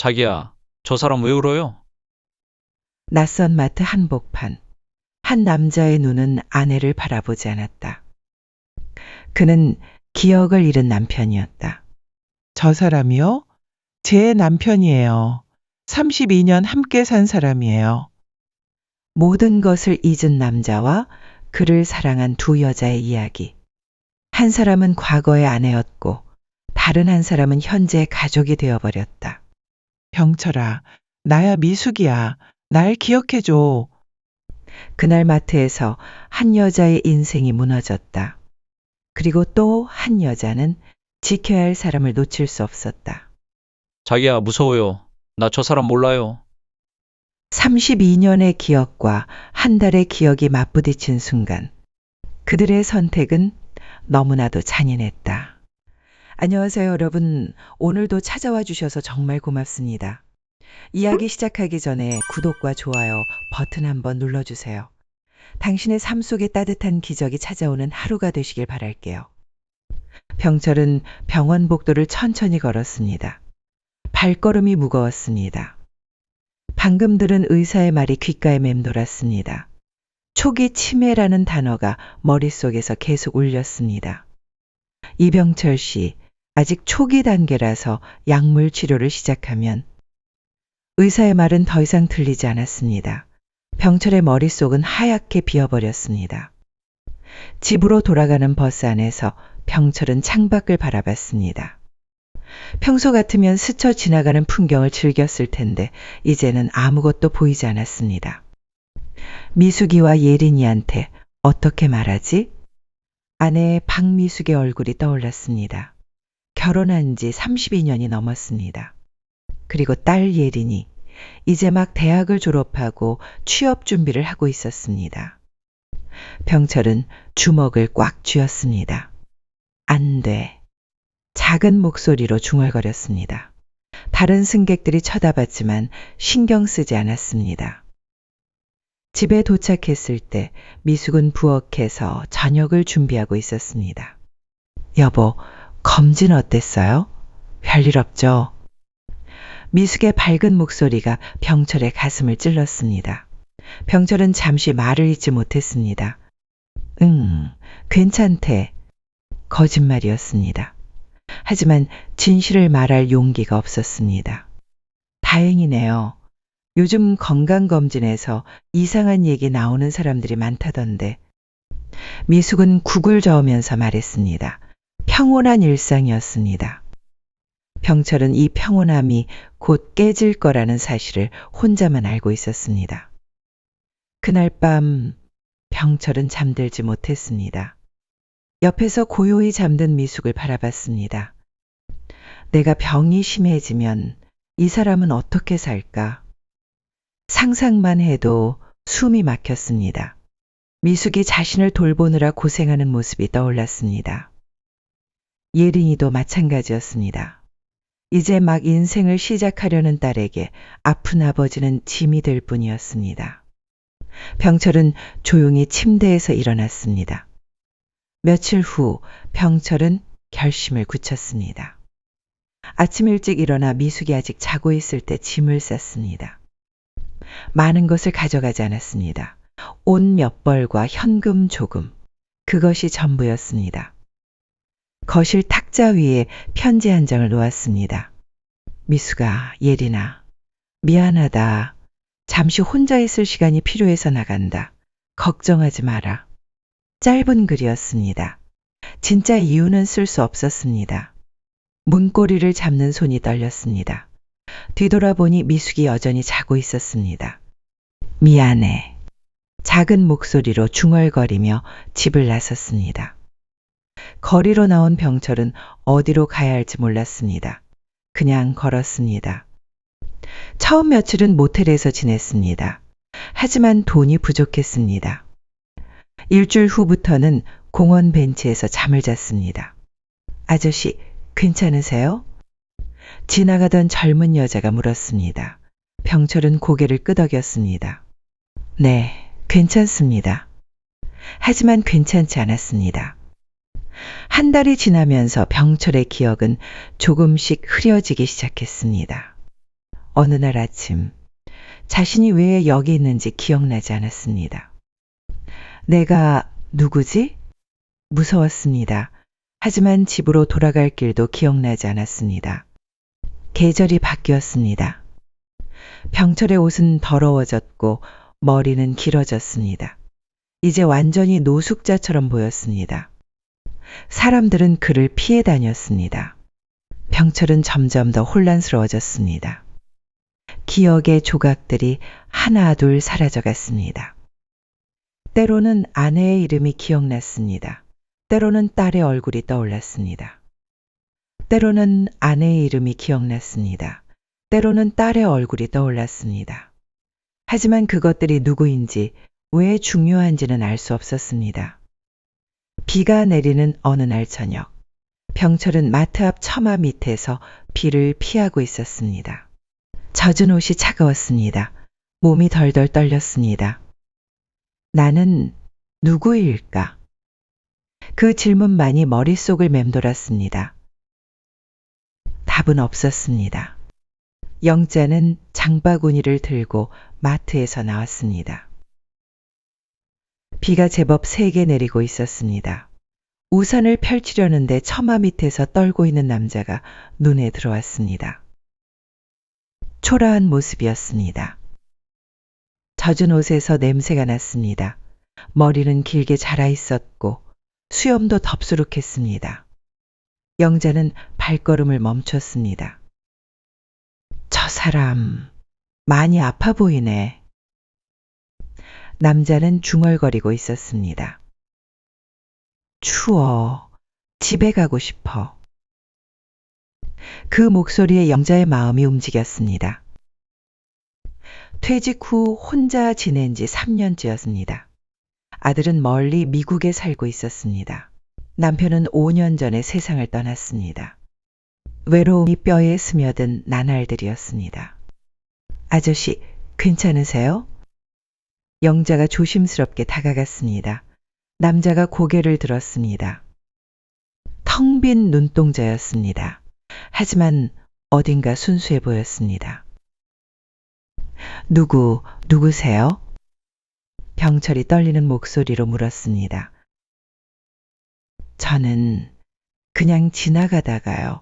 자기야, 저 사람 왜 울어요? 낯선 마트 한복판. 한 남자의 눈은 아내를 바라보지 않았다. 그는 기억을 잃은 남편이었다. 저 사람이요? 제 남편이에요. 32년 함께 산 사람이에요. 모든 것을 잊은 남자와 그를 사랑한 두 여자의 이야기. 한 사람은 과거의 아내였고 다른 한 사람은 현재의 가족이 되어버렸다. 병철아, 나야 미숙이야. 날 기억해줘. 그날 마트에서 한 여자의 인생이 무너졌다. 그리고 또 한 여자는 지켜야 할 사람을 놓칠 수 없었다. 자기야, 무서워요. 나 저 사람 몰라요. 32년의 기억과 한 달의 기억이 맞부딪힌 순간 그들의 선택은 너무나도 잔인했다. 안녕하세요, 여러분. 오늘도 찾아와 주셔서 정말 고맙습니다. 이야기 시작하기 전에 구독과 좋아요 버튼 한번 눌러주세요. 당신의 삶 속에 따뜻한 기적이 찾아오는 하루가 되시길 바랄게요. 병철은 병원 복도를 천천히 걸었습니다. 발걸음이 무거웠습니다. 방금 들은 의사의 말이 귓가에 맴돌았습니다. 초기 치매라는 단어가 머릿속에서 계속 울렸습니다. 이병철 씨, 아직 초기 단계라서 약물 치료를 시작하면. 의사의 말은 더 이상 들리지 않았습니다. 병철의 머릿속은 하얗게 비어버렸습니다. 집으로 돌아가는 버스 안에서 병철은 창밖을 바라봤습니다. 평소 같으면 스쳐 지나가는 풍경을 즐겼을 텐데 이제는 아무것도 보이지 않았습니다. 미숙이와 예린이한테 어떻게 말하지? 아내 박미숙의 얼굴이 떠올랐습니다. 결혼한 지 32년이 넘었습니다. 그리고 딸 예린이, 이제 막 대학을 졸업하고 취업 준비를 하고 있었습니다. 병철은 주먹을 꽉 쥐었습니다. 안 돼. 작은 목소리로 중얼거렸습니다. 다른 승객들이 쳐다봤지만 신경 쓰지 않았습니다. 집에 도착했을 때 미숙은 부엌에서 저녁을 준비하고 있었습니다. 여보, 검진 어땠어요? 별일 없죠? 미숙의 밝은 목소리가 병철의 가슴을 찔렀습니다. 병철은 잠시 말을 잇지 못했습니다. 괜찮대. 거짓말이었습니다. 하지만 진실을 말할 용기가 없었습니다. 다행이네요. 요즘 건강검진에서 이상한 얘기 나오는 사람들이 많다던데. 미숙은 국을 저으면서 말했습니다. 평온한 일상이었습니다. 병철은 이 평온함이 곧 깨질 거라는 사실을 혼자만 알고 있었습니다. 그날 밤 병철은 잠들지 못했습니다. 옆에서 고요히 잠든 미숙을 바라봤습니다. 내가 병이 심해지면 이 사람은 어떻게 살까? 상상만 해도 숨이 막혔습니다. 미숙이 자신을 돌보느라 고생하는 모습이 떠올랐습니다. 예린이도 마찬가지였습니다. 이제 막 인생을 시작하려는 딸에게 아픈 아버지는 짐이 될 뿐이었습니다. 병철은 조용히 침대에서 일어났습니다. 며칠 후 병철은 결심을 굳혔습니다. 아침 일찍 일어나 미숙이 아직 자고 있을 때 짐을 쌌습니다. 많은 것을 가져가지 않았습니다. 옷 몇 벌과 현금 조금, 그것이 전부였습니다. 거실 탁자 위에 편지 한 장을 놓았습니다. 미숙아, 예린아, 미안하다. 잠시 혼자 있을 시간이 필요해서 나간다. 걱정하지 마라. 짧은 글이었습니다. 진짜 이유는 쓸 수 없었습니다. 문고리를 잡는 손이 떨렸습니다. 뒤돌아보니 미숙이 여전히 자고 있었습니다. 미안해. 작은 목소리로 중얼거리며 집을 나섰습니다. 거리로 나온 병철은 어디로 가야 할지 몰랐습니다. 그냥 걸었습니다. 처음 며칠은 모텔에서 지냈습니다. 하지만 돈이 부족했습니다. 일주일 후부터는 공원 벤치에서 잠을 잤습니다. 아저씨, 괜찮으세요? 지나가던 젊은 여자가 물었습니다. 병철은 고개를 끄덕였습니다. 네, 괜찮습니다. 하지만 괜찮지 않았습니다. 한 달이 지나면서 병철의 기억은 조금씩 흐려지기 시작했습니다. 어느 날 아침 자신이 왜 여기 있는지 기억나지 않았습니다. 내가 누구지? 무서웠습니다. 하지만 집으로 돌아갈 길도 기억나지 않았습니다. 계절이 바뀌었습니다. 병철의 옷은 더러워졌고 머리는 길어졌습니다. 이제 완전히 노숙자처럼 보였습니다. 사람들은 그를 피해 다녔습니다. 병철은 점점 더 혼란스러워졌습니다. 기억의 조각들이 하나 둘 사라져갔습니다. 때로는 아내의 이름이 기억났습니다. 때로는 딸의 얼굴이 떠올랐습니다. 때로는 아내의 이름이 기억났습니다. 때로는 딸의 얼굴이 떠올랐습니다. 하지만 그것들이 누구인지 왜 중요한지는 알 수 없었습니다. 비가 내리는 어느 날 저녁, 병철은 마트 앞 처마 밑에서 비를 피하고 있었습니다. 젖은 옷이 차가웠습니다. 몸이 덜덜 떨렸습니다. 나는 누구일까? 그 질문만이 머릿속을 맴돌았습니다. 답은 없었습니다. 영자는 장바구니를 들고 마트에서 나왔습니다. 비가 제법 세게 내리고 있었습니다. 우산을 펼치려는데 처마 밑에서 떨고 있는 남자가 눈에 들어왔습니다. 초라한 모습이었습니다. 젖은 옷에서 냄새가 났습니다. 머리는 길게 자라 있었고 수염도 덥수룩했습니다. 영자는 발걸음을 멈췄습니다. 저 사람 많이 아파 보이네. 남자는 중얼거리고 있었습니다. 추워. 집에 가고 싶어. 그 목소리에 영자의 마음이 움직였습니다. 퇴직 후 혼자 지낸 지 3년째였습니다. 아들은 멀리 미국에 살고 있었습니다. 남편은 5년 전에 세상을 떠났습니다. 외로움이 뼈에 스며든 나날들이었습니다. 아저씨, 괜찮으세요? 영자가 조심스럽게 다가갔습니다. 남자가 고개를 들었습니다. 텅 빈 눈동자였습니다. 하지만 어딘가 순수해 보였습니다. 누구세요? 병철이 떨리는 목소리로 물었습니다. 저는 그냥 지나가다가요.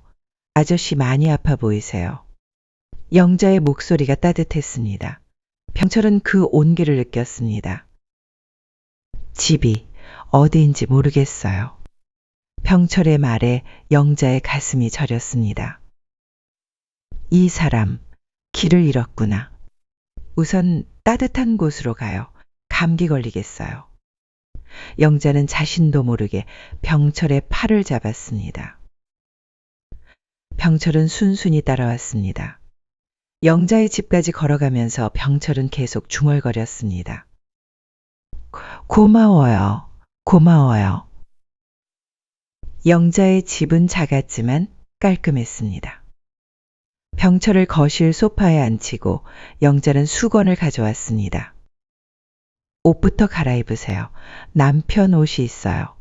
아저씨 많이 아파 보이세요. 영자의 목소리가 따뜻했습니다. 병철은 그 온기를 느꼈습니다. 집이 어디인지 모르겠어요. 병철의 말에 영자의 가슴이 저렸습니다. 이 사람 길을 잃었구나. 우선 따뜻한 곳으로 가요. 감기 걸리겠어요. 영자는 자신도 모르게 병철의 팔을 잡았습니다. 병철은 순순히 따라왔습니다. 영자의 집까지 걸어가면서 병철은 계속 중얼거렸습니다. 고마워요. 고마워요. 영자의 집은 작았지만 깔끔했습니다. 병철을 거실 소파에 앉히고 영자는 수건을 가져왔습니다. 옷부터 갈아입으세요. 남편 옷이 있어요.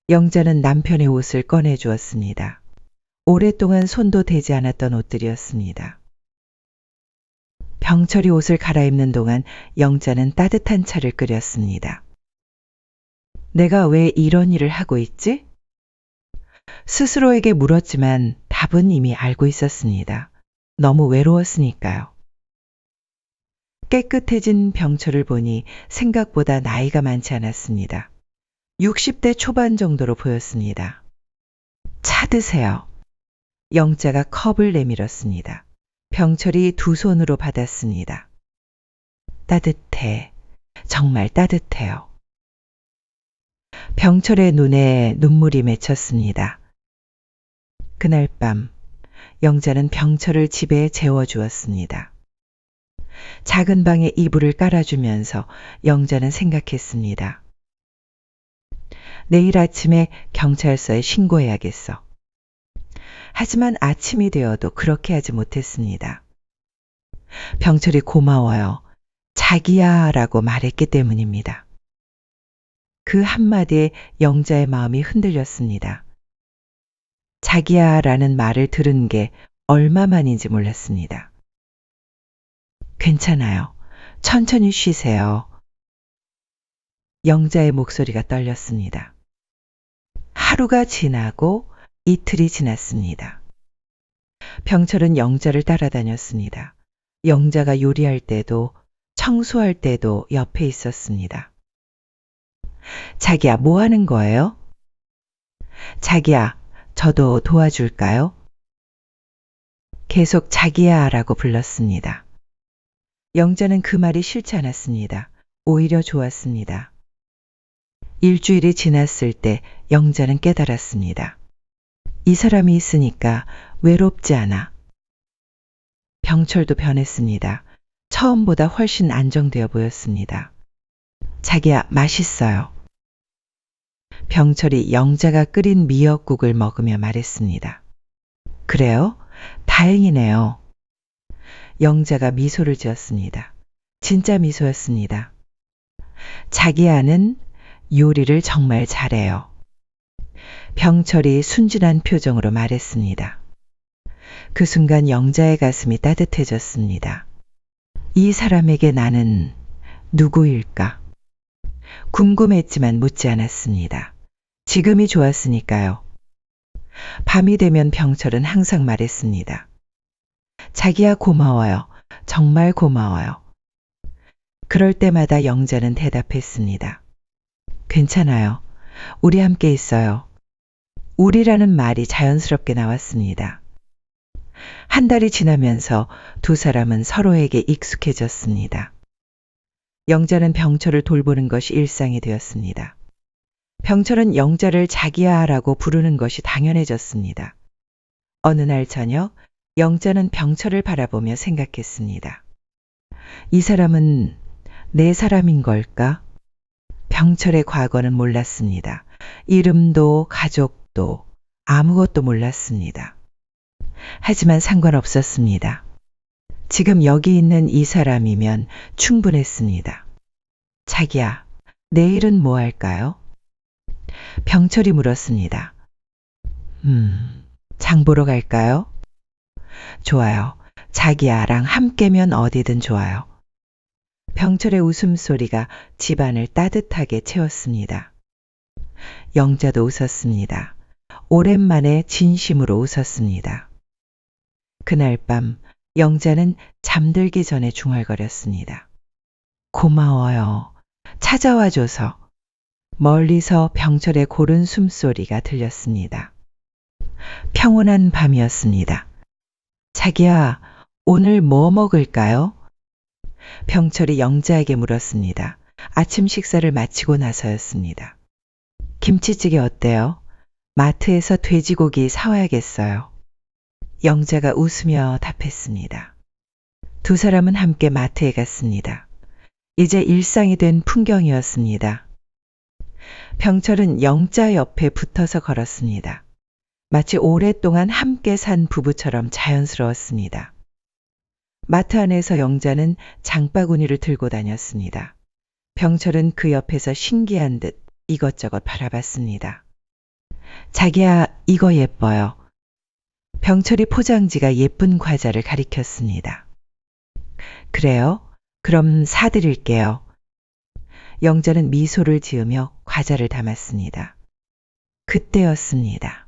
영자는 남편의 옷을 꺼내주었습니다. 오랫동안 손도 대지 않았던 옷들이었습니다. 병철이 옷을 갈아입는 동안 영자는 따뜻한 차를 끓였습니다. 내가 왜 이런 일을 하고 있지? 스스로에게 물었지만 답은 이미 알고 있었습니다. 너무 외로웠으니까요. 깨끗해진 병철을 보니 생각보다 나이가 많지 않았습니다. 60대 초반 정도로 보였습니다. 차 드세요. 영자가 컵을 내밀었습니다. 병철이 두 손으로 받았습니다. 따뜻해. 정말 따뜻해요. 병철의 눈에 눈물이 맺혔습니다. 그날 밤 영자는 병철을 집에 재워주었습니다. 작은 방에 이불을 깔아주면서 영자는 생각했습니다. 내일 아침에 경찰서에 신고해야겠어. 하지만 아침이 되어도 그렇게 하지 못했습니다. 병철이 고마워요. 자기야 라고 말했기 때문입니다. 그 한마디에 영자의 마음이 흔들렸습니다. 자기야 라는 말을 들은 게 얼마만인지 몰랐습니다. 괜찮아요. 천천히 쉬세요. 영자의 목소리가 떨렸습니다. 하루가 지나고 이틀이 지났습니다. 병철은 영자를 따라다녔습니다. 영자가 요리할 때도 청소할 때도 옆에 있었습니다. 자기야, 뭐 하는 거예요? 자기야, 저도 도와줄까요? 계속 자기야라고 불렀습니다. 영자는 그 말이 싫지 않았습니다. 오히려 좋았습니다. 일주일이 지났을 때 영자는 깨달았습니다. 이 사람이 있으니까 외롭지 않아. 병철도 변했습니다. 처음보다 훨씬 안정되어 보였습니다. 자기야, 맛있어요. 병철이 영자가 끓인 미역국을 먹으며 말했습니다. 그래요? 다행이네요. 영자가 미소를 지었습니다. 진짜 미소였습니다. 자기야는 요리를 정말 잘해요. 병철이 순진한 표정으로 말했습니다. 그 순간 영자의 가슴이 따뜻해졌습니다. 이 사람에게 나는 누구일까? 궁금했지만 묻지 않았습니다. 지금이 좋았으니까요. 밤이 되면 병철은 항상 말했습니다. 자기야, 고마워요. 정말 고마워요. 그럴 때마다 영자는 대답했습니다. 괜찮아요. 우리 함께 있어요. 우리라는 말이 자연스럽게 나왔습니다. 한 달이 지나면서 두 사람은 서로에게 익숙해졌습니다. 영자는 병철을 돌보는 것이 일상이 되었습니다. 병철은 영자를 자기야라고 부르는 것이 당연해졌습니다. 어느 날 저녁, 영자는 병철을 바라보며 생각했습니다. 이 사람은 내 사람인 걸까? 병철의 과거는 몰랐습니다. 이름도 가족도 아무것도 몰랐습니다. 하지만 상관없었습니다. 지금 여기 있는 이 사람이면 충분했습니다. 자기야, 내일은 뭐 할까요? 병철이 물었습니다. 장 보러 갈까요? 좋아요. 자기야랑 함께면 어디든 좋아요. 병철의 웃음소리가 집안을 따뜻하게 채웠습니다. 영자도 웃었습니다. 오랜만에 진심으로 웃었습니다. 그날 밤 영자는 잠들기 전에 중얼거렸습니다. 고마워요. 찾아와줘서. 멀리서 병철의 고른 숨소리가 들렸습니다. 평온한 밤이었습니다. 자기야, 오늘 뭐 먹을까요? 병철이 영자에게 물었습니다. 아침 식사를 마치고 나서였습니다. 김치찌개 어때요? 마트에서 돼지고기 사와야겠어요. 영자가 웃으며 답했습니다. 두 사람은 함께 마트에 갔습니다. 이제 일상이 된 풍경이었습니다. 병철은 영자 옆에 붙어서 걸었습니다. 마치 오랫동안 함께 산 부부처럼 자연스러웠습니다. 마트 안에서 영자는 장바구니를 들고 다녔습니다. 병철은 그 옆에서 신기한 듯 이것저것 바라봤습니다. 자기야, 이거 예뻐요. 병철이 포장지가 예쁜 과자를 가리켰습니다. 그래요? 그럼 사드릴게요. 영자는 미소를 지으며 과자를 담았습니다. 그때였습니다.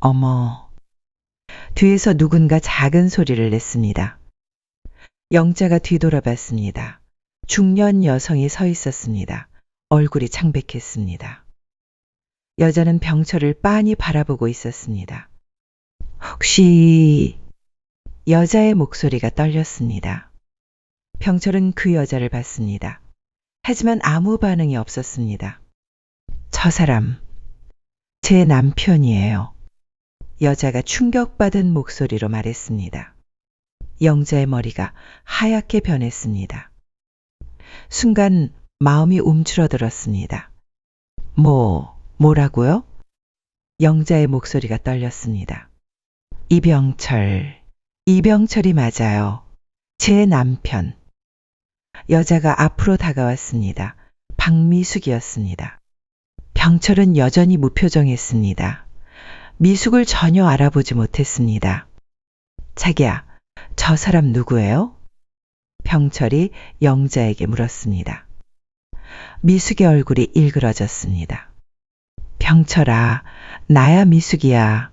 어머. 뒤에서 누군가 작은 소리를 냈습니다. 영자가 뒤돌아봤습니다. 중년 여성이 서 있었습니다. 얼굴이 창백했습니다. 여자는 병철을 빤히 바라보고 있었습니다. 혹시... 여자의 목소리가 떨렸습니다. 병철은 그 여자를 봤습니다. 하지만 아무 반응이 없었습니다. 저 사람, 제 남편이에요. 여자가 충격받은 목소리로 말했습니다. 영자의 머리가 하얗게 변했습니다. 순간 마음이 움츠러들었습니다. 뭐라고요? 영자의 목소리가 떨렸습니다. 이병철이 맞아요. 제 남편. 여자가 앞으로 다가왔습니다. 박미숙이었습니다. 병철은 여전히 무표정했습니다. 미숙을 전혀 알아보지 못했습니다. 자기야, 저 사람 누구예요? 병철이 영자에게 물었습니다. 미숙의 얼굴이 일그러졌습니다. 병철아, 나야 미숙이야.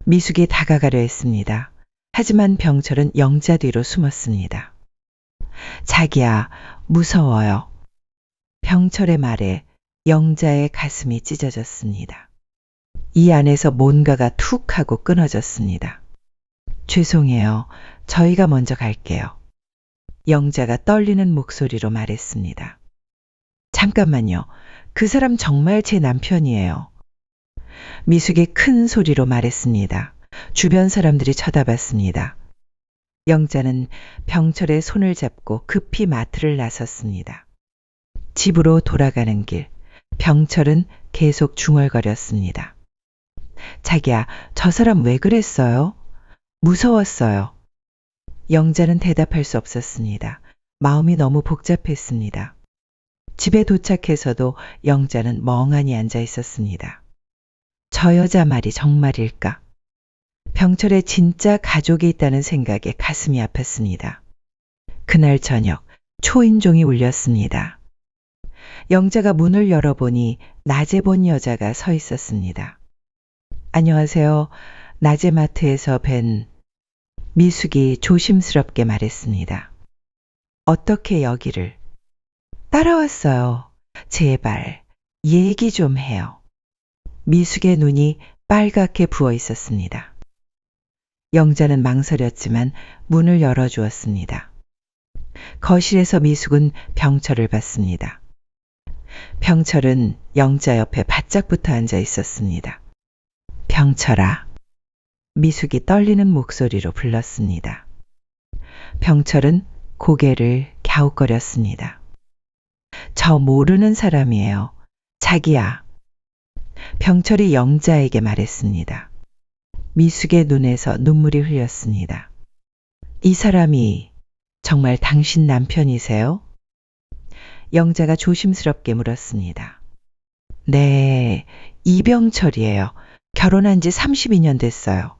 미숙이 다가가려 했습니다. 하지만 병철은 영자 뒤로 숨었습니다. 자기야, 무서워요. 병철의 말에 영자의 가슴이 찢어졌습니다. 이 안에서 뭔가가 툭 하고 끊어졌습니다. 죄송해요. 저희가 먼저 갈게요. 영자가 떨리는 목소리로 말했습니다. 잠깐만요. 그 사람 정말 제 남편이에요. 미숙이 큰 소리로 말했습니다. 주변 사람들이 쳐다봤습니다. 영자는 병철의 손을 잡고 급히 마트를 나섰습니다. 집으로 돌아가는 길, 병철은 계속 중얼거렸습니다. 자기야, 저 사람 왜 그랬어요? 무서웠어요. 영자는 대답할 수 없었습니다. 마음이 너무 복잡했습니다. 집에 도착해서도 영자는 멍하니 앉아 있었습니다. 저 여자 말이 정말일까? 병철의 진짜 가족이 있다는 생각에 가슴이 아팠습니다. 그날 저녁 초인종이 울렸습니다. 영자가 문을 열어보니 낮에 본 여자가 서 있었습니다. 안녕하세요. 낮에 마트에서 뵌 미숙이 조심스럽게 말했습니다. 어떻게 여기를? 따라왔어요. 제발 얘기 좀 해요. 미숙의 눈이 빨갛게 부어 있었습니다. 영자는 망설였지만 문을 열어주었습니다. 거실에서 미숙은 병철을 봤습니다. 병철은 영자 옆에 바짝 붙어 앉아 있었습니다. 병철아. 미숙이 떨리는 목소리로 불렀습니다. 병철은 고개를 갸웃거렸습니다. 저 모르는 사람이에요. 자기야. 병철이 영자에게 말했습니다. 미숙의 눈에서 눈물이 흘렸습니다. 이 사람이 정말 당신 남편이세요? 영자가 조심스럽게 물었습니다. 네, 이병철이에요. 결혼한 지 32년 됐어요.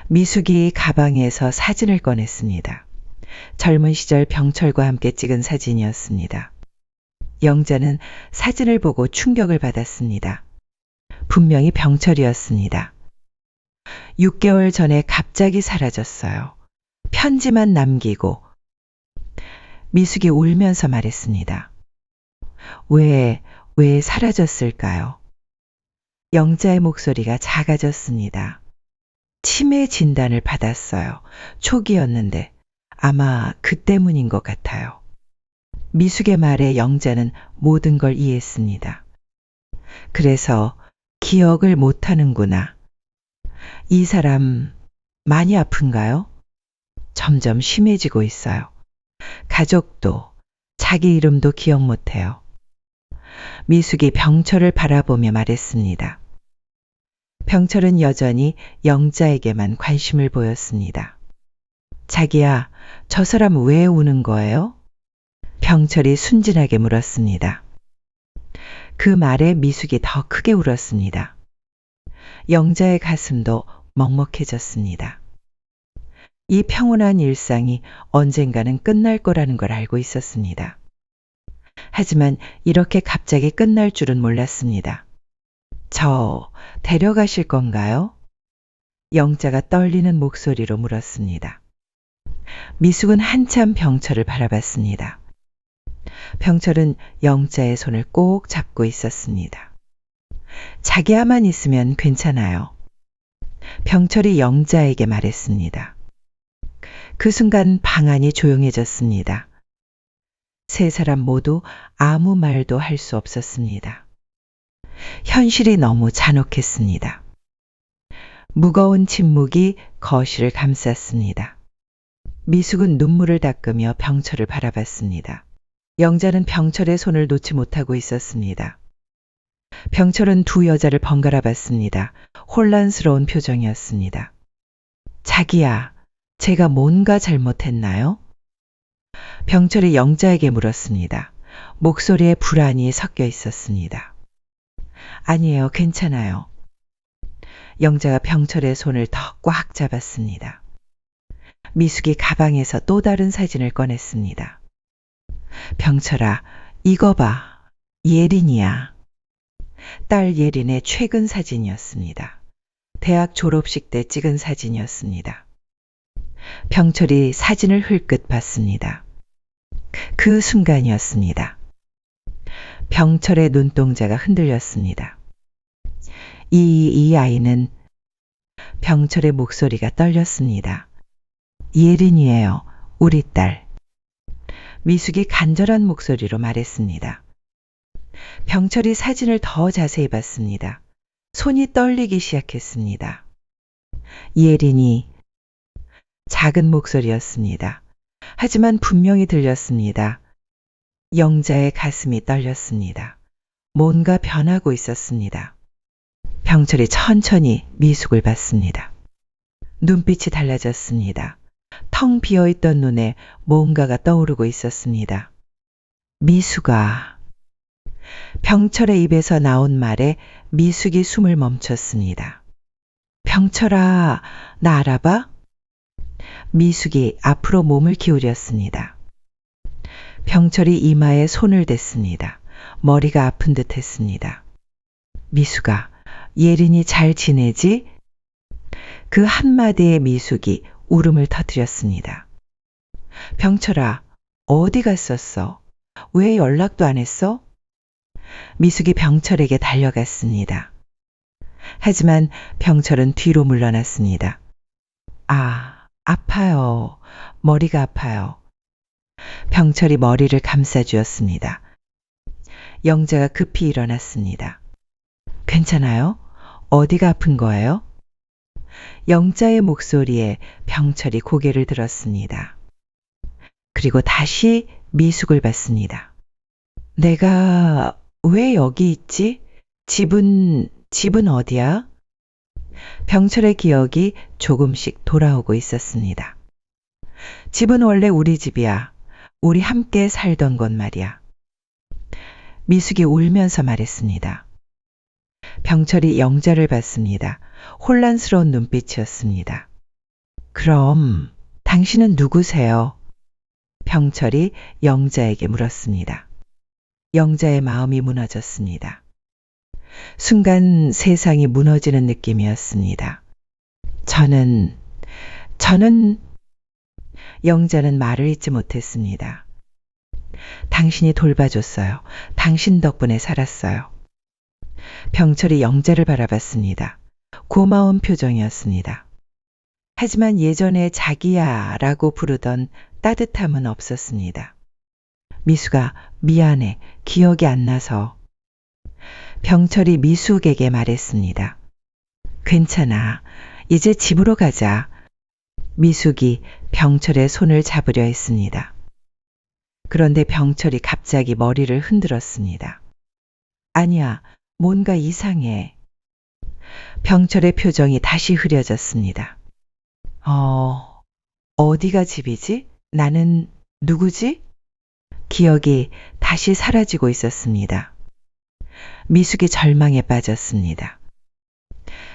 미숙이 가방에서 사진을 꺼냈습니다. 젊은 시절 병철과 함께 찍은 사진이었습니다. 영자는 사진을 보고 충격을 받았습니다. 분명히 병철이었습니다. 6개월 전에 갑자기 사라졌어요. 편지만 남기고. 미숙이 울면서 말했습니다. 왜 사라졌을까요? 영자의 목소리가 작아졌습니다. 치매 진단을 받았어요. 초기였는데 아마 그 때문인 것 같아요. 미숙의 말에 영자는 모든 걸 이해했습니다. 그래서 기억을 못하는구나. 이 사람 많이 아픈가요? 점점 심해지고 있어요. 가족도 자기 이름도 기억 못해요. 미숙이 병철을 바라보며 말했습니다. 병철은 여전히 영자에게만 관심을 보였습니다. 자기야, 저 사람 왜 우는 거예요? 병철이 순진하게 물었습니다. 그 말에 미숙이 더 크게 울었습니다. 영자의 가슴도 먹먹해졌습니다. 이 평온한 일상이 언젠가는 끝날 거라는 걸 알고 있었습니다. 하지만 이렇게 갑자기 끝날 줄은 몰랐습니다. 저 데려가실 건가요? 영자가 떨리는 목소리로 물었습니다. 미숙은 한참 병철을 바라봤습니다. 병철은 영자의 손을 꼭 잡고 있었습니다. 자기야만 있으면 괜찮아요. 병철이 영자에게 말했습니다. 그 순간 방 안이 조용해졌습니다. 세 사람 모두 아무 말도 할 수 없었습니다. 현실이 너무 잔혹했습니다. 무거운 침묵이 거실을 감쌌습니다. 미숙은 눈물을 닦으며 병철을 바라봤습니다. 영자는 병철의 손을 놓지 못하고 있었습니다. 병철은 두 여자를 번갈아 봤습니다. 혼란스러운 표정이었습니다. 자기야, 제가 뭔가 잘못했나요? 병철이 영자에게 물었습니다. 목소리에 불안이 섞여 있었습니다. 아니에요, 괜찮아요. 영자가 병철의 손을 더 꽉 잡았습니다. 미숙이 가방에서 또 다른 사진을 꺼냈습니다. 병철아, 이거 봐. 예린이야. 딸 예린의 최근 사진이었습니다. 대학 졸업식 때 찍은 사진이었습니다. 병철이 사진을 흘끗 봤습니다. 그 순간이었습니다. 병철의 눈동자가 흔들렸습니다. 이 아이는 병철의 목소리가 떨렸습니다. 예린이에요. 우리 딸. 미숙이 간절한 목소리로 말했습니다. 병철이 사진을 더 자세히 봤습니다. 손이 떨리기 시작했습니다. 예린이. 작은 목소리였습니다. 하지만 분명히 들렸습니다. 영자의 가슴이 떨렸습니다. 뭔가 변하고 있었습니다. 병철이 천천히 미숙을 봤습니다. 눈빛이 달라졌습니다. 텅 비어있던 눈에 뭔가가 떠오르고 있었습니다. 미숙아. 병철의 입에서 나온 말에 미숙이 숨을 멈췄습니다. 병철아, 나 알아봐? 미숙이 앞으로 몸을 기울였습니다. 병철이 이마에 손을 댔습니다. 머리가 아픈 듯 했습니다. 미숙아, 예린이 잘 지내지? 그 한마디에 미숙이 울음을 터뜨렸습니다. 병철아, 어디 갔었어? 왜 연락도 안 했어? 미숙이 병철에게 달려갔습니다. 하지만 병철은 뒤로 물러났습니다. 아파요. 머리가 아파요. 병철이 머리를 감싸주었습니다. 영자가 급히 일어났습니다. 괜찮아요? 어디가 아픈 거예요? 영자의 목소리에 병철이 고개를 들었습니다. 그리고 다시 미숙을 봤습니다. 내가 왜 여기 있지? 집은 어디야? 병철의 기억이 조금씩 돌아오고 있었습니다. 집은 원래 우리 집이야. 우리 함께 살던 곳 말이야. 미숙이 울면서 말했습니다. 병철이 영자를 봤습니다. 혼란스러운 눈빛이었습니다. 그럼 당신은 누구세요? 병철이 영자에게 물었습니다. 영자의 마음이 무너졌습니다. 순간 세상이 무너지는 느낌이었습니다. 저는 영자는 말을 잇지 못했습니다. 당신이 돌봐줬어요. 당신 덕분에 살았어요. 병철이 영자를 바라봤습니다. 고마운 표정이었습니다. 하지만 예전에 자기야라고 부르던 따뜻함은 없었습니다. 미숙아, 미안해. 기억이 안 나서. 병철이 미숙에게 말했습니다. 괜찮아. 이제 집으로 가자. 미숙이 병철의 손을 잡으려 했습니다. 그런데 병철이 갑자기 머리를 흔들었습니다. 아니야, 뭔가 이상해. 병철의 표정이 다시 흐려졌습니다. 어디가 집이지? 나는 누구지? 기억이 다시 사라지고 있었습니다. 미숙이 절망에 빠졌습니다.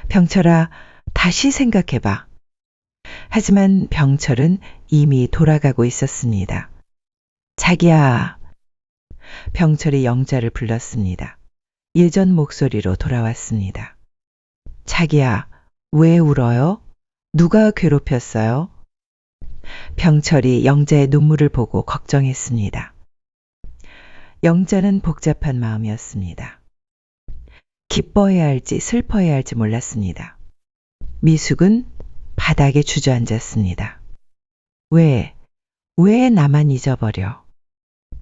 병철아, 다시 생각해봐. 하지만 병철은 이미 돌아가고 있었습니다. 자기야. 병철이 영자를 불렀습니다. 예전 목소리로 돌아왔습니다. 자기야, 왜 울어요? 누가 괴롭혔어요? 병철이 영자의 눈물을 보고 걱정했습니다. 영자는 복잡한 마음이었습니다. 기뻐해야 할지 슬퍼해야 할지 몰랐습니다. 미숙은 바닥에 주저앉았습니다. 왜 나만 잊어버려?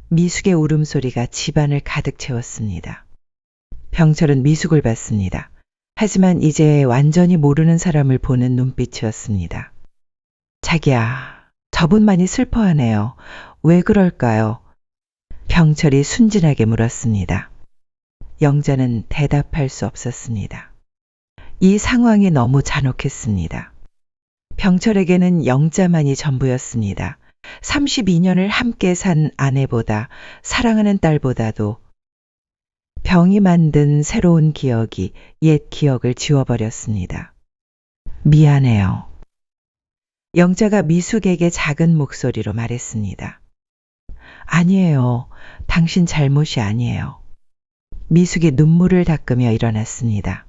미숙의 울음소리가 집안을 가득 채웠습니다. 병철은 미숙을 봤습니다. 하지만 이제 완전히 모르는 사람을 보는 눈빛이었습니다. 자기야, 저분만이 슬퍼하네요. 왜 그럴까요? 병철이 순진하게 물었습니다. 영자는 대답할 수 없었습니다. 이 상황이 너무 잔혹했습니다. 병철에게는 영자만이 전부였습니다. 32년을 함께 산 아내보다 사랑하는 딸보다도 병이 만든 새로운 기억이 옛 기억을 지워버렸습니다. 미안해요. 영자가 미숙에게 작은 목소리로 말했습니다. 아니에요. 당신 잘못이 아니에요. 미숙이 눈물을 닦으며 일어났습니다.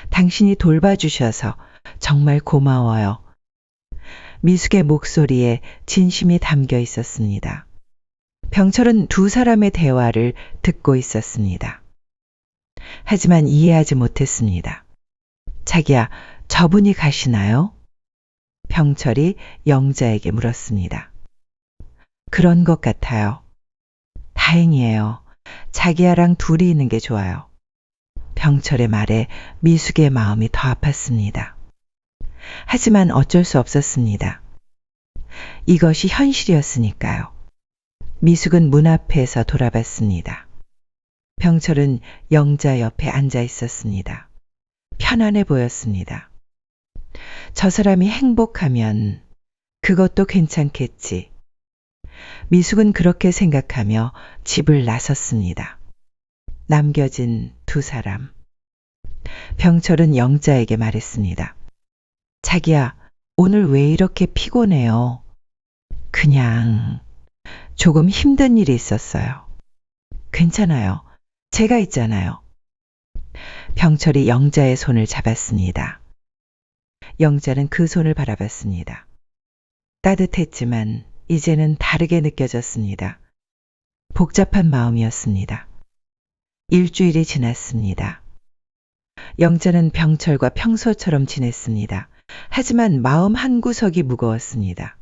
당신이 돌봐주셔서 정말 고마워요. 미숙의 목소리에 진심이 담겨 있었습니다. 병철은 두 사람의 대화를 듣고 있었습니다. 하지만 이해하지 못했습니다. 자기야, 저분이 가시나요? 병철이 영자에게 물었습니다. 그런 것 같아요. 다행이에요. 자기야랑 둘이 있는 게 좋아요. 병철의 말에 미숙의 마음이 더 아팠습니다. 하지만 어쩔 수 없었습니다. 이것이 현실이었으니까요. 미숙은 문 앞에서 돌아봤습니다. 병철은 영자 옆에 앉아 있었습니다. 편안해 보였습니다. 저 사람이 행복하면 그것도 괜찮겠지. 미숙은 그렇게 생각하며 집을 나섰습니다. 남겨진 두 사람. 병철은 영자에게 말했습니다. 자기야, 오늘 왜 이렇게 피곤해요? 그냥 조금 힘든 일이 있었어요. 괜찮아요. 제가 있잖아요. 병철이 영자의 손을 잡았습니다. 영자는 그 손을 바라봤습니다. 따뜻했지만 이제는 다르게 느껴졌습니다. 복잡한 마음이었습니다. 일주일이 지났습니다. 영자는 병철과 평소처럼 지냈습니다. 하지만 마음 한구석이 무거웠습니다.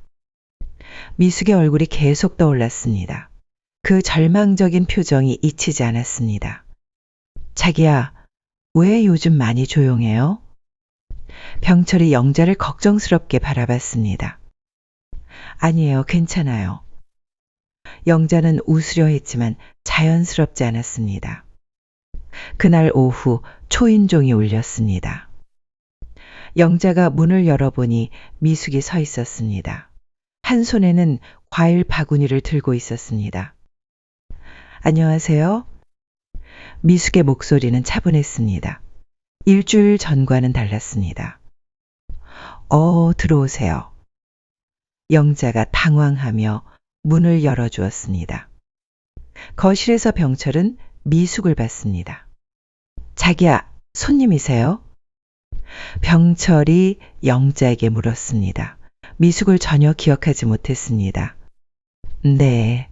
미숙의 얼굴이 계속 떠올랐습니다. 그 절망적인 표정이 잊히지 않았습니다. 자기야, 왜 요즘 많이 조용해요? 병철이 영자를 걱정스럽게 바라봤습니다. 아니에요, 괜찮아요. 영자는 웃으려 했지만 자연스럽지 않았습니다. 그날 오후 초인종이 울렸습니다. 영자가 문을 열어보니 미숙이 서 있었습니다. 한 손에는 과일 바구니를 들고 있었습니다. 안녕하세요. 미숙의 목소리는 차분했습니다. 일주일 전과는 달랐습니다. 들어오세요. 영자가 당황하며 문을 열어주었습니다. 거실에서 병철은 미숙을 봤습니다. 자기야, 손님이세요? 병철이 영자에게 물었습니다. 미숙을 전혀 기억하지 못했습니다. 네,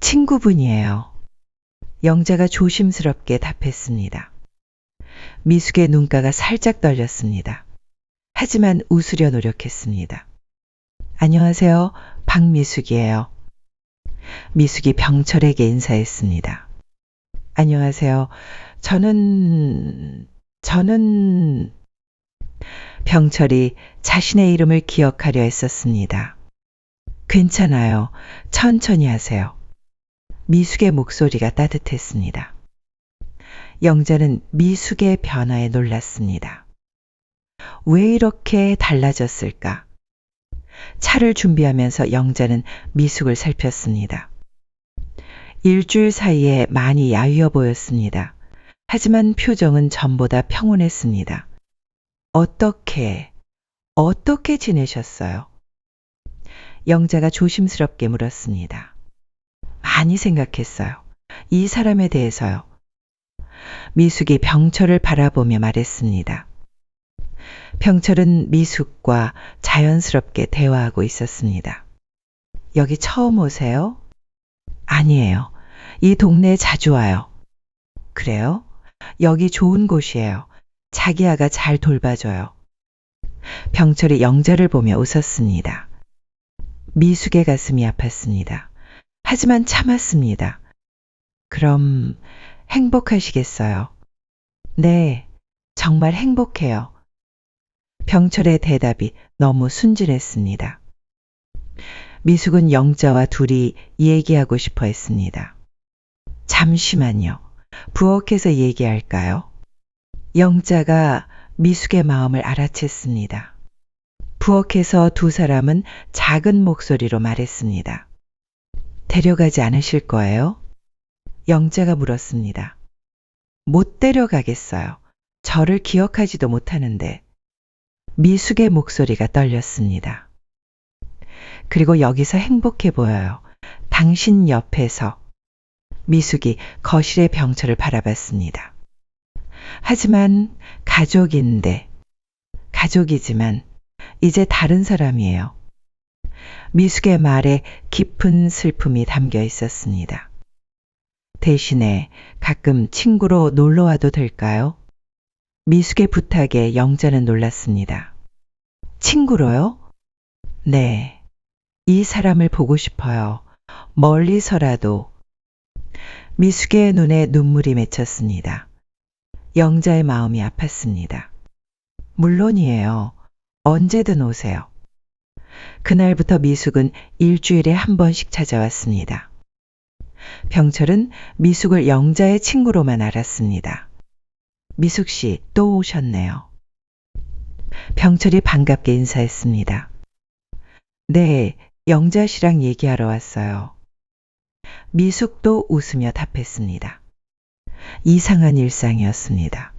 친구분이에요. 영자가 조심스럽게 답했습니다. 미숙의 눈가가 살짝 떨렸습니다. 하지만 웃으려 노력했습니다. 안녕하세요. 박미숙이에요. 미숙이 병철에게 인사했습니다. 안녕하세요. 저는... 병철이 자신의 이름을 기억하려 했었습니다. 괜찮아요. 천천히 하세요. 미숙의 목소리가 따뜻했습니다. 영자는 미숙의 변화에 놀랐습니다. 왜 이렇게 달라졌을까? 차를 준비하면서 영자는 미숙을 살폈습니다. 일주일 사이에 많이 야위어 보였습니다. 하지만 표정은 전보다 평온했습니다. 어떻게 지내셨어요? 영자가 조심스럽게 물었습니다. 많이 생각했어요. 이 사람에 대해서요. 미숙이 병철을 바라보며 말했습니다. 병철은 미숙과 자연스럽게 대화하고 있었습니다. 여기 처음 오세요? 아니에요. 이 동네에 자주 와요. 그래요? 여기 좋은 곳이에요. 자기야가 잘 돌봐줘요. 병철이 영자를 보며 웃었습니다. 미숙의 가슴이 아팠습니다. 하지만 참았습니다. 그럼 행복하시겠어요? 네, 정말 행복해요. 병철의 대답이 너무 순진했습니다. 미숙은 영자와 둘이 얘기하고 싶어 했습니다. 잠시만요. 부엌에서 얘기할까요? 영자가 미숙의 마음을 알아챘습니다. 부엌에서 두 사람은 작은 목소리로 말했습니다. 데려가지 않으실 거예요? 영자가 물었습니다. 못 데려가겠어요. 저를 기억하지도 못하는데. 미숙의 목소리가 떨렸습니다. 그리고 여기서 행복해 보여요. 당신 옆에서. 미숙이 거실의 병철을 바라봤습니다. 하지만 가족이지만 이제 다른 사람이에요. 미숙의 말에 깊은 슬픔이 담겨 있었습니다. 대신에 가끔 친구로 놀러 와도 될까요? 미숙의 부탁에 영자는 놀랐습니다. 친구로요? 네. 이 사람을 보고 싶어요. 멀리서라도. 미숙의 눈에 눈물이 맺혔습니다. 영자의 마음이 아팠습니다. 물론이에요. 언제든 오세요. 그날부터 미숙은 일주일에 한 번씩 찾아왔습니다. 병철은 미숙을 영자의 친구로만 알았습니다. 미숙 씨, 또 오셨네요. 병철이 반갑게 인사했습니다. 네, 영자 씨랑 얘기하러 왔어요. 미숙도 웃으며 답했습니다. 이상한 일상이었습니다.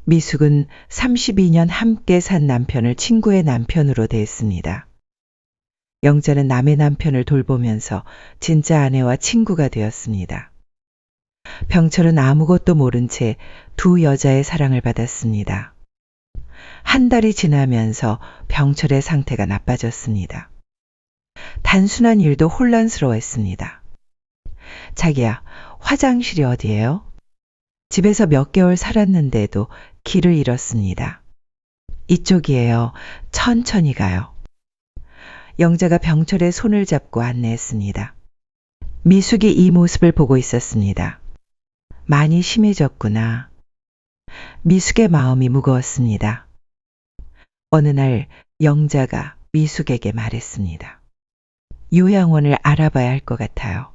미숙은 32년 함께 산 남편을 친구의 남편으로 대했습니다. 영자는 남의 남편을 돌보면서 진짜 아내와 친구가 되었습니다. 병철은 아무것도 모른 채 두 여자의 사랑을 받았습니다. 한 달이 지나면서 병철의 상태가 나빠졌습니다. 단순한 일도 혼란스러워했습니다. 자기야, 화장실이 어디예요? 집에서 몇 개월 살았는데도 길을 잃었습니다. 이쪽이에요. 천천히 가요. 영자가 병철의 손을 잡고 안내했습니다. 미숙이 이 모습을 보고 있었습니다. 많이 심해졌구나. 미숙의 마음이 무거웠습니다. 어느 날 영자가 미숙에게 말했습니다. 요양원을 알아봐야 할 것 같아요.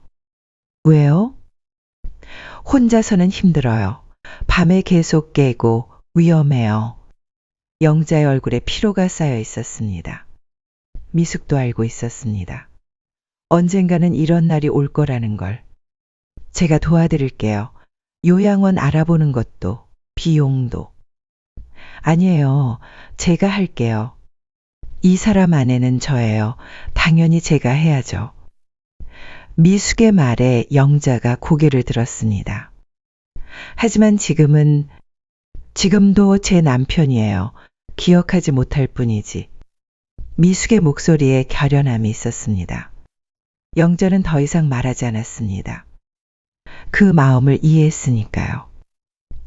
왜요? 혼자서는 힘들어요. 밤에 계속 깨고 위험해요. 영자의 얼굴에 피로가 쌓여 있었습니다. 미숙도 알고 있었습니다. 언젠가는 이런 날이 올 거라는 걸. 제가 도와드릴게요. 요양원 알아보는 것도, 비용도. 아니에요. 제가 할게요. 이 사람 아내는 저예요. 당연히 제가 해야죠. 미숙의 말에 영자가 고개를 들었습니다. 하지만 지금도 제 남편이에요. 기억하지 못할 뿐이지. 미숙의 목소리에 결연함이 있었습니다. 영자는 더 이상 말하지 않았습니다. 그 마음을 이해했으니까요.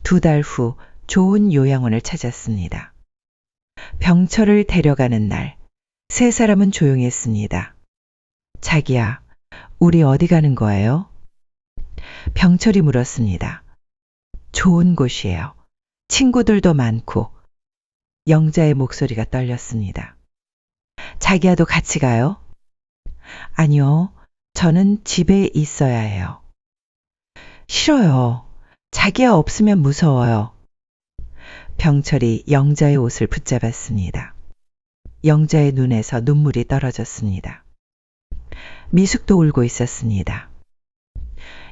2달 후 좋은 요양원을 찾았습니다. 병철을 데려가는 날, 세 사람은 조용했습니다. 자기야, 우리 어디 가는 거예요? 병철이 물었습니다. 좋은 곳이에요. 친구들도 많고. 영자의 목소리가 떨렸습니다. 자기야도 같이 가요? 아니요. 저는 집에 있어야 해요. 싫어요. 자기야 없으면 무서워요. 병철이 영자의 옷을 붙잡았습니다. 영자의 눈에서 눈물이 떨어졌습니다. 미숙도 울고 있었습니다.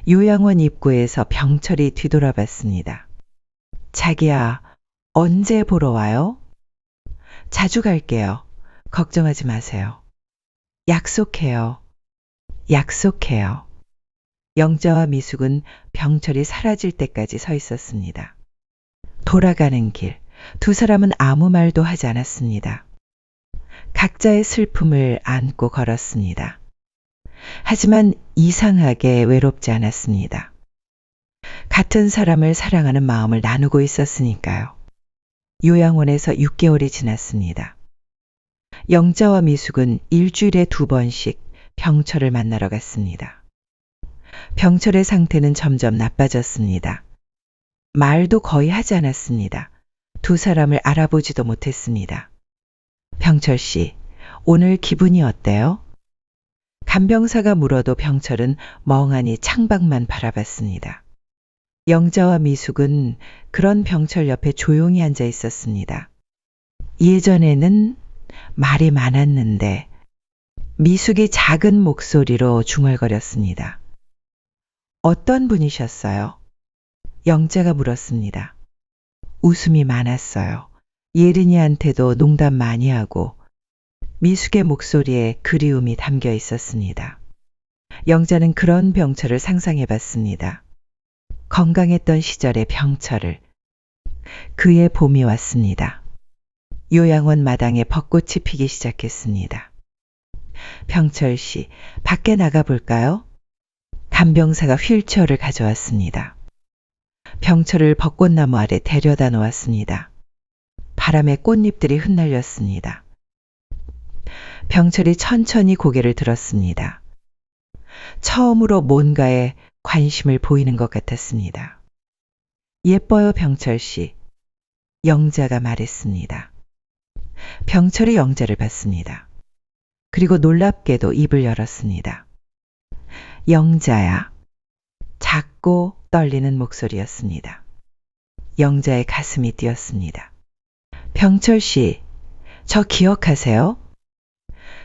요양원 입구에서 병철이 뒤돌아봤습니다. 자기야, 언제 보러 와요? 자주 갈게요. 걱정하지 마세요. 약속해요. 약속해요. 영자와 미숙은 병철이 사라질 때까지 서 있었습니다. 돌아가는 길, 두 사람은 아무 말도 하지 않았습니다. 각자의 슬픔을 안고 걸었습니다. 하지만 이상하게 외롭지 않았습니다. 같은 사람을 사랑하는 마음을 나누고 있었으니까요. 요양원에서 6개월이 지났습니다. 영자와 미숙은 일주일에 2번씩 병철을 만나러 갔습니다. 병철의 상태는 점점 나빠졌습니다. 말도 거의 하지 않았습니다. 두 사람을 알아보지도 못했습니다. 병철 씨, 오늘 기분이 어때요? 간병사가 물어도 병철은 멍하니 창밖만 바라봤습니다. 영자와 미숙은 그런 병철 옆에 조용히 앉아 있었습니다. 예전에는 말이 많았는데 미숙이 작은 목소리로 중얼거렸습니다. 어떤 분이셨어요? 영자가 물었습니다. 웃음이 많았어요. 예린이한테도 농담 많이 하고 미숙의 목소리에 그리움이 담겨 있었습니다. 영자는 그런 병철을 상상해 봤습니다. 건강했던 시절의 병철을. 그의 봄이 왔습니다. 요양원 마당에 벚꽃이 피기 시작했습니다. 병철 씨, 밖에 나가 볼까요? 간병사가 휠체어를 가져왔습니다. 병철을 벚꽃나무 아래 데려다 놓았습니다. 바람에 꽃잎들이 흩날렸습니다. 병철이 천천히 고개를 들었습니다. 처음으로 뭔가에 관심을 보이는 것 같았습니다. 예뻐요, 병철 씨. 영자가 말했습니다. 병철이 영자를 봤습니다. 그리고 놀랍게도 입을 열었습니다. 영자야. 작고 떨리는 목소리였습니다. 영자의 가슴이 뛰었습니다. 병철 씨, 저 기억하세요?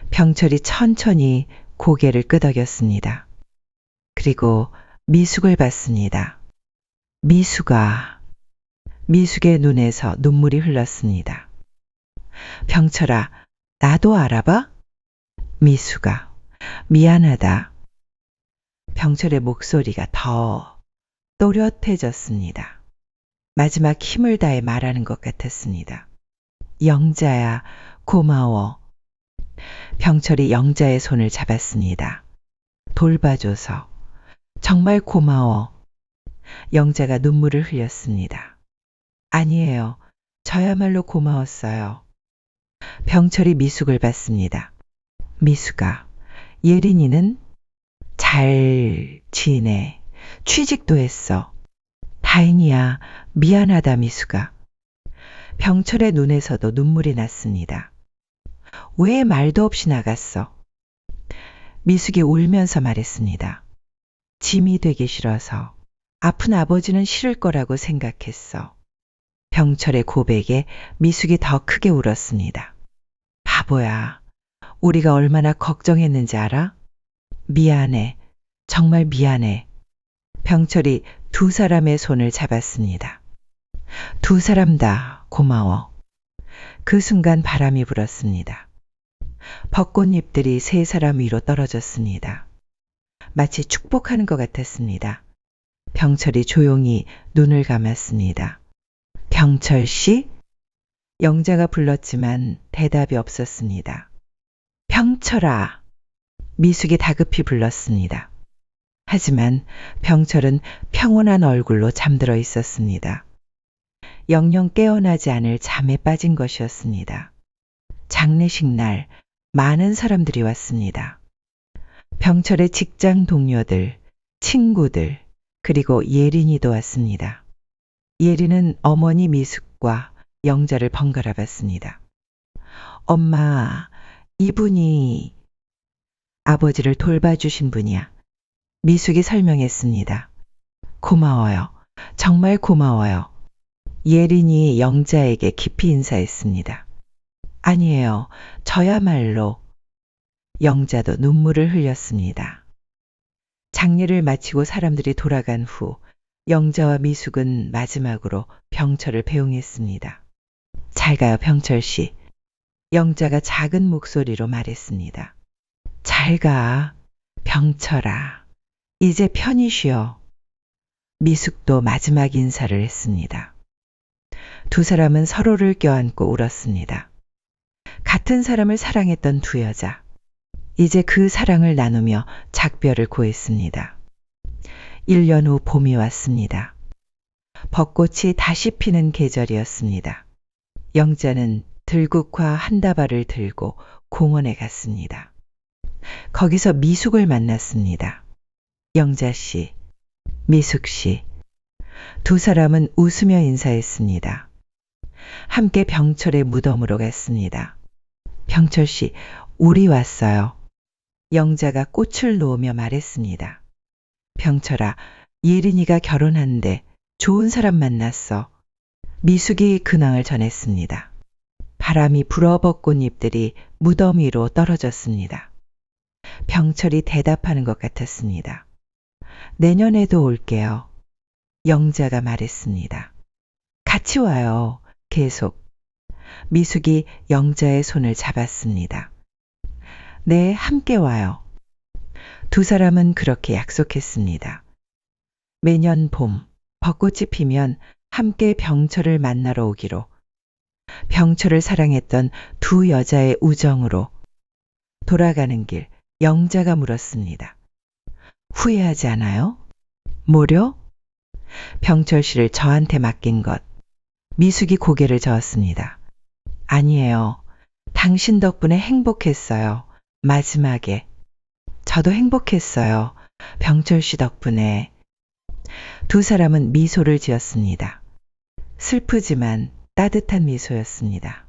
병철이 천천히 고개를 끄덕였습니다. 그리고 미숙을 봤습니다. 미숙의 눈에서 눈물이 흘렀습니다. 병철아, 나도 알아봐? 미숙아, 미안하다. 병철의 목소리가 더 또렷해졌습니다. 마지막 힘을 다해 말하는 것 같았습니다. 영자야, 고마워. 병철이 영자의 손을 잡았습니다. 돌봐줘서 정말 고마워. 영자가 눈물을 흘렸습니다. 아니에요. 저야말로 고마웠어요. 병철이 미숙을 봤습니다. 미숙아, 예린이는 잘 지내. 취직도 했어. 다행이야. 미안하다, 미숙아. 병철의 눈에서도 눈물이 났습니다. 왜 말도 없이 나갔어? 미숙이 울면서 말했습니다. 짐이 되기 싫어서. 아픈 아버지는 싫을 거라고 생각했어. 병철의 고백에 미숙이 더 크게 울었습니다. 바보야. 우리가 얼마나 걱정했는지 알아? 미안해. 정말 미안해. 병철이 두 사람의 손을 잡았습니다. 두 사람 다 고마워. 그 순간 바람이 불었습니다. 벚꽃잎들이 세 사람 위로 떨어졌습니다. 마치 축복하는 것 같았습니다. 병철이 조용히 눈을 감았습니다. 병철 씨? 영자가 불렀지만 대답이 없었습니다. 병철아! 미숙이 다급히 불렀습니다. 하지만 병철은 평온한 얼굴로 잠들어 있었습니다. 영영 깨어나지 않을 잠에 빠진 것이었습니다. 장례식 날 많은 사람들이 왔습니다. 병철의 직장 동료들, 친구들, 그리고 예린이도 왔습니다. 예린은 어머니 미숙과 영자를 번갈아 봤습니다. 엄마, 이분이 아버지를 돌봐주신 분이야. 미숙이 설명했습니다. 고마워요. 정말 고마워요. 예린이 영자에게 깊이 인사했습니다. 아니에요. 저야말로. 영자도 눈물을 흘렸습니다. 장례를 마치고 사람들이 돌아간 후 영자와 미숙은 마지막으로 병철을 배웅했습니다. 잘 가요, 병철 씨. 영자가 작은 목소리로 말했습니다. 잘 가, 병철아. 이제 편히 쉬어. 미숙도 마지막 인사를 했습니다. 두 사람은 서로를 껴안고 울었습니다. 같은 사람을 사랑했던 두 여자. 이제 그 사랑을 나누며 작별을 고했습니다. 1년 후 봄이 왔습니다. 벚꽃이 다시 피는 계절이었습니다. 영자는 들국화 한 다발을 들고 공원에 갔습니다. 거기서 미숙을 만났습니다. 영자 씨, 미숙 씨. 두 사람은 웃으며 인사했습니다. 함께 병철의 무덤으로 갔습니다. 병철 씨, 우리 왔어요. 영자가 꽃을 놓으며 말했습니다. 병철아, 예린이가 결혼한대. 좋은 사람 만났어. 미숙이 근황을 전했습니다. 바람이 불어 벚꽃잎들이 무덤 위로 떨어졌습니다. 병철이 대답하는 것 같았습니다. 내년에도 올게요. 영자가 말했습니다. 같이 와요. 계속. 미숙이 영자의 손을 잡았습니다. 네, 함께 와요. 두 사람은 그렇게 약속했습니다. 매년 봄, 벚꽃이 피면 함께 병철을 만나러 오기로. 병철을 사랑했던 두 여자의 우정으로. 돌아가는 길, 영자가 물었습니다. 후회하지 않아요? 뭐려? 병철 씨를 저한테 맡긴 것. 미숙이 고개를 저었습니다. 아니에요. 당신 덕분에 행복했어요. 마지막에. 저도 행복했어요. 병철 씨 덕분에. 두 사람은 미소를 지었습니다. 슬프지만 따뜻한 미소였습니다.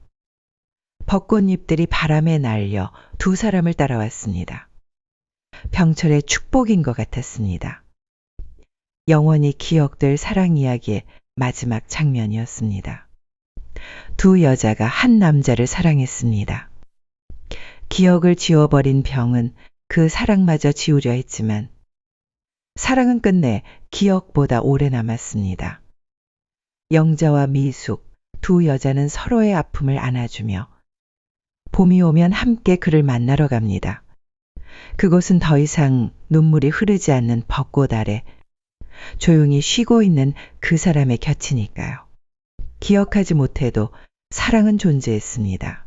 벚꽃잎들이 바람에 날려 두 사람을 따라왔습니다. 병철의 축복인 것 같았습니다. 영원히 기억될 사랑 이야기의 마지막 장면이었습니다. 두 여자가 한 남자를 사랑했습니다. 기억을 지워버린 병은 그 사랑마저 지우려 했지만 사랑은 끝내 기억보다 오래 남았습니다. 영자와 미숙 두 여자는 서로의 아픔을 안아주며 봄이 오면 함께 그를 만나러 갑니다. 그곳은 더 이상 눈물이 흐르지 않는 벚꽃 아래 조용히 쉬고 있는 그 사람의 곁이니까요. 기억하지 못해도 사랑은 존재했습니다.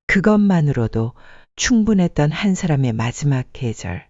그것만으로도 충분했던 한 사람의 마지막 계절.